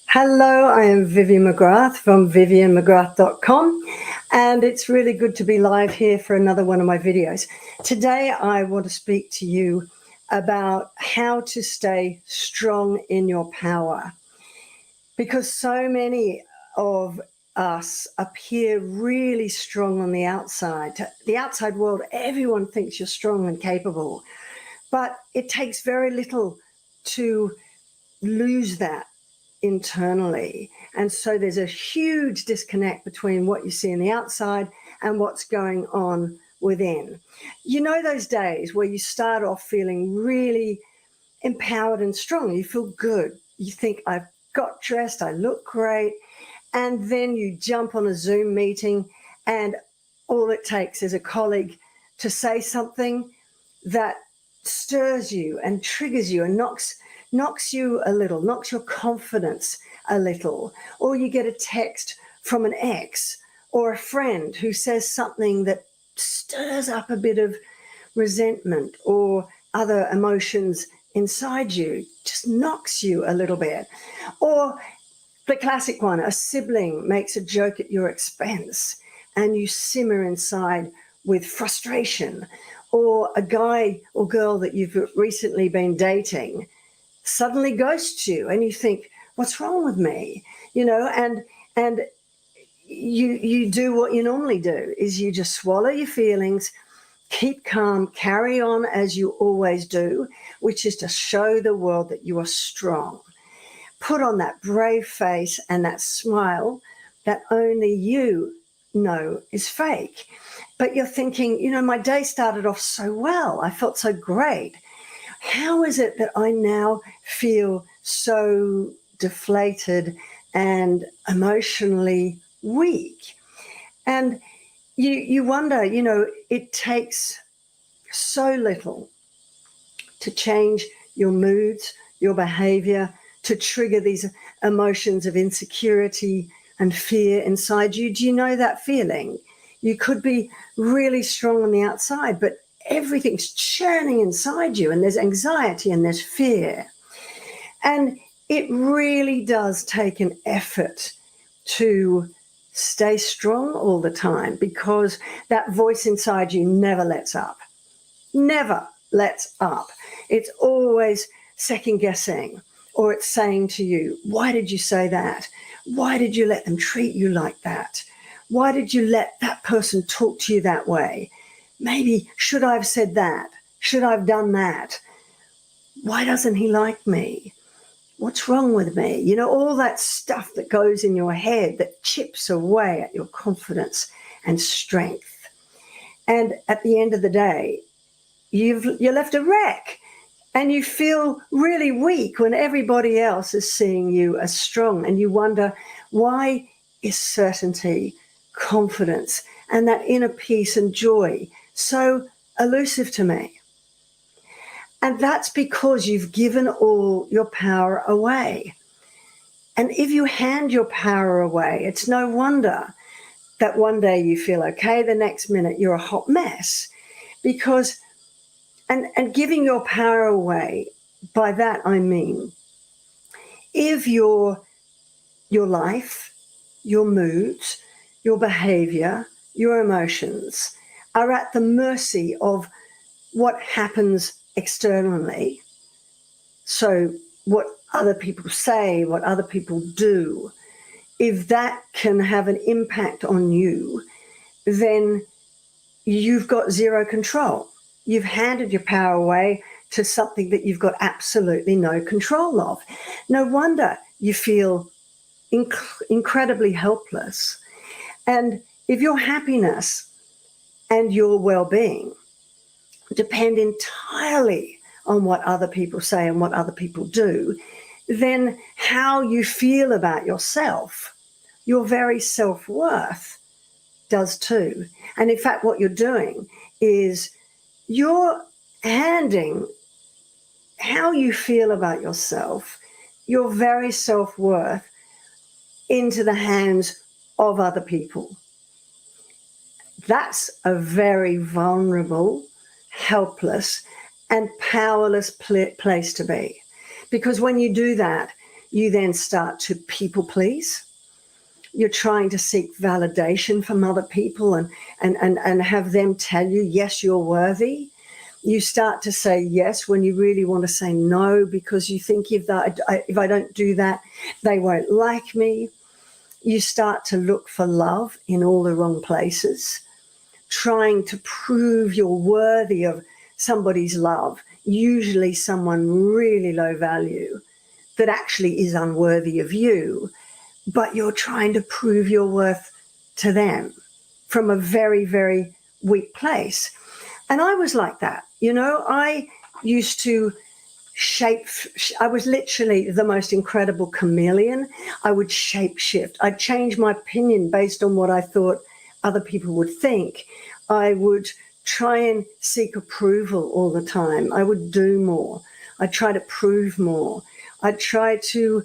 Hello, I am Vivian McGrath from vivianmcgrath.com, and it's really good to be live here for another one of my videos. Today, I want to speak to you about how to stay strong in your power, because so many of us appear really strong on the outside. To the outside world, everyone thinks you're strong and capable, but it takes very little to lose that internally. And so there's a huge disconnect between what you see on the outside and what's going on within. You know, those days where you start off feeling really empowered and strong, you feel good, you think, I've got dressed, I look great, and then you jump on a Zoom meeting and all it takes is a colleague to say something that stirs you and triggers you and knocks you a little, knocks your confidence a little, or you get a text from an ex or a friend who says something that stirs up a bit of resentment or other emotions inside you, just knocks you a little bit. Or the classic one, a sibling makes a joke at your expense and you simmer inside with frustration. Or a guy or girl that you've recently been dating suddenly ghosts you and you think, what's wrong with me? You know, and you do what you normally do, is you just swallow your feelings, keep calm, carry on as you always do, which is to show the world that you are strong. Put on that brave face and that smile that only you know is fake. But you're thinking, you know, my day started off so well. I felt so great. How is it that I now feel so deflated and emotionally weak? And you wonder, you know, it takes so little to change your moods, your behavior, to trigger these emotions of insecurity and fear inside you. Do you know that feeling? You could be really strong on the outside, but everything's churning inside you and there's anxiety and there's fear. And it really does take an effort to stay strong all the time, because that voice inside you never lets up. Never lets up. It's always second guessing, or it's saying to you, why did you say that? Why did you let them treat you like that? Why did you let that person talk to you that way? Maybe, should I have said that? Should I have done that? Why doesn't he like me? What's wrong with me? You know, all that stuff that goes in your head that chips away at your confidence and strength. And at the end of the day, you're left a wreck and you feel really weak when everybody else is seeing you as strong. And you wonder, why is certainty, confidence, and that inner peace and joy so elusive to me? And that's because you've given all your power away. And if you hand your power away, it's no wonder that one day you feel okay, the next minute you're a hot mess. Because, and giving your power away, by that I mean, if your life, your moods, your behavior, your emotions are at the mercy of what happens externally, so what other people say, what other people do, if that can have an impact on you, then you've got zero control. You've handed your power away to something that you've got absolutely no control of. No wonder you feel incredibly helpless. And if your happiness and your well-being depend entirely on what other people say and what other people do, then how you feel about yourself, your very self-worth, does too. And in fact, what you're doing is you're handing how you feel about yourself, your very self-worth, into the hands of other people. That's a very vulnerable, helpless, and powerless place to be. Because when you do that, You then start to people please. You're trying to seek validation from other people and have them tell you, yes, you're worthy. You start to say yes when you really want to say no, because you think if I don't do that, they won't like me. You start to look for love in all the wrong places, trying to prove you're worthy of somebody's love, usually someone really low value that actually is unworthy of you, but you're trying to prove your worth to them from a very, very weak place. And I was like that. I used to I was literally the most incredible chameleon. I would shape shift. I'd change my opinion based on what I thought other people would think. I would try and seek approval all the time. I would do more. I'd try to prove more. I'd try to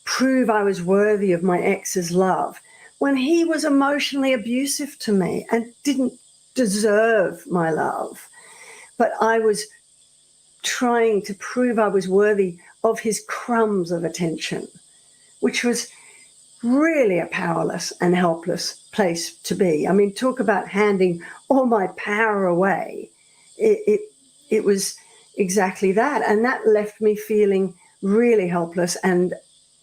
prove I was worthy of my ex's love when he was emotionally abusive to me and didn't deserve my love. But I was trying to prove I was worthy of his crumbs of attention, which was really a powerless and helpless place to be. I mean, talk about handing all my power away. It was exactly that. And that left me feeling really helpless and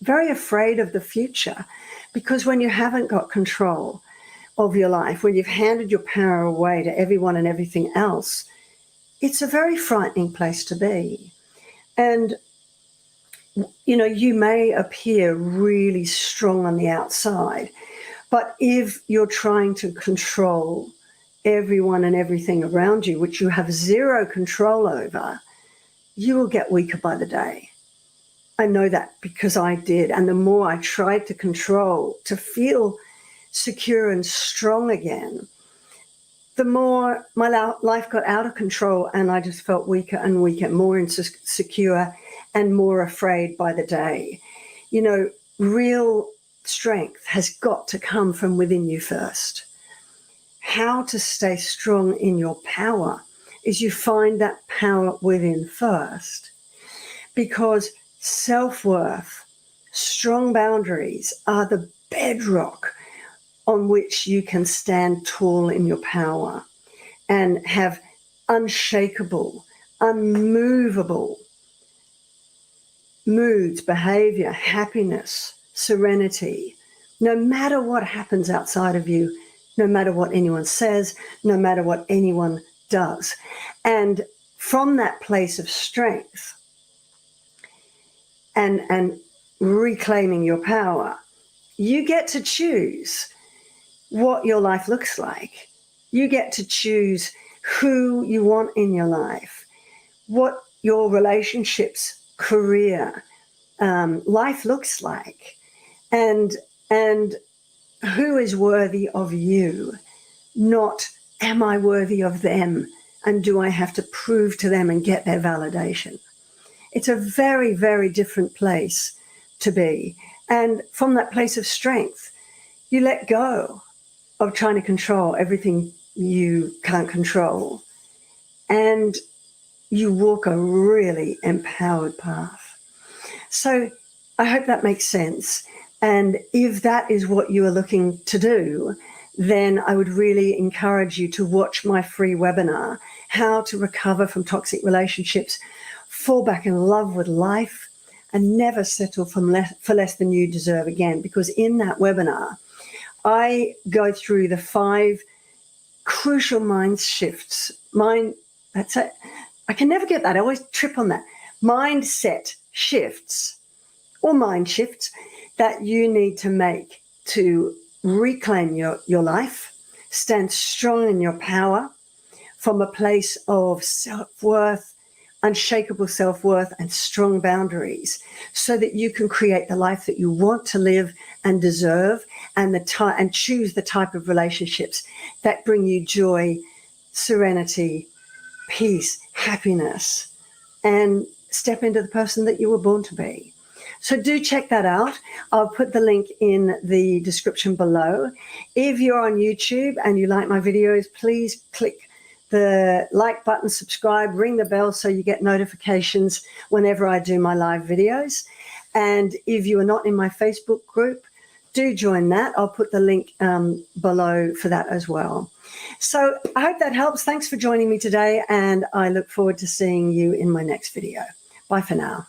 very afraid of the future, because when you haven't got control of your life, when you've handed your power away to everyone and everything else, it's a very frightening place to be. And, you may appear really strong on the outside, but if you're trying to control everyone and everything around you, which you have zero control over, you will get weaker by the day. I know that because I did. And the more I tried to control, to feel secure and strong again, the more my life got out of control, and I just felt weaker and weaker, more insecure and more afraid by the day. Real strength has got to come from within you first. How to stay strong in your power is you find that power within first, because self-worth, strong boundaries are the bedrock on which you can stand tall in your power and have unshakable, unmovable moods, behavior, happiness, serenity, no matter what happens outside of you, no matter what anyone says, no matter what anyone does. And from that place of strength and reclaiming your power, you get to choose what your life looks like. You get to choose who you want in your life, what your relationships, career, life looks like, and who is worthy of you, not am I worthy of them and do I have to prove to them and get their validation. It's a very, very different place to be. And from that place of strength, you let go of trying to control everything you can't control, and you walk a really empowered path. So I hope that makes sense. And if that is what you are looking to do, then I would really encourage you to watch my free webinar, How to Recover from Toxic Relationships, Fall Back in Love with Life, and Never Settle for less than you deserve again. Because in that webinar, I go through the 5 crucial mind shifts. That's it. I can never get that. I always trip on that. Mindset shifts or mind shifts that you need to make to reclaim your life, stand strong in your power from a place of self-worth, unshakable self-worth and strong boundaries, so that you can create the life that you want to live and deserve, and choose the type of relationships that bring you joy, serenity, peace, happiness, and step into the person that you were born to be. So do check that out. I'll put the link in the description below. If you're on YouTube and you like my videos, please click the like button, subscribe, ring the bell so you get notifications whenever I do my live videos. And if you are not in my Facebook group, do join that. I'll put the link below for that as well. So I hope that helps. Thanks for joining me today, and I look forward to seeing you in my next video. Bye for now.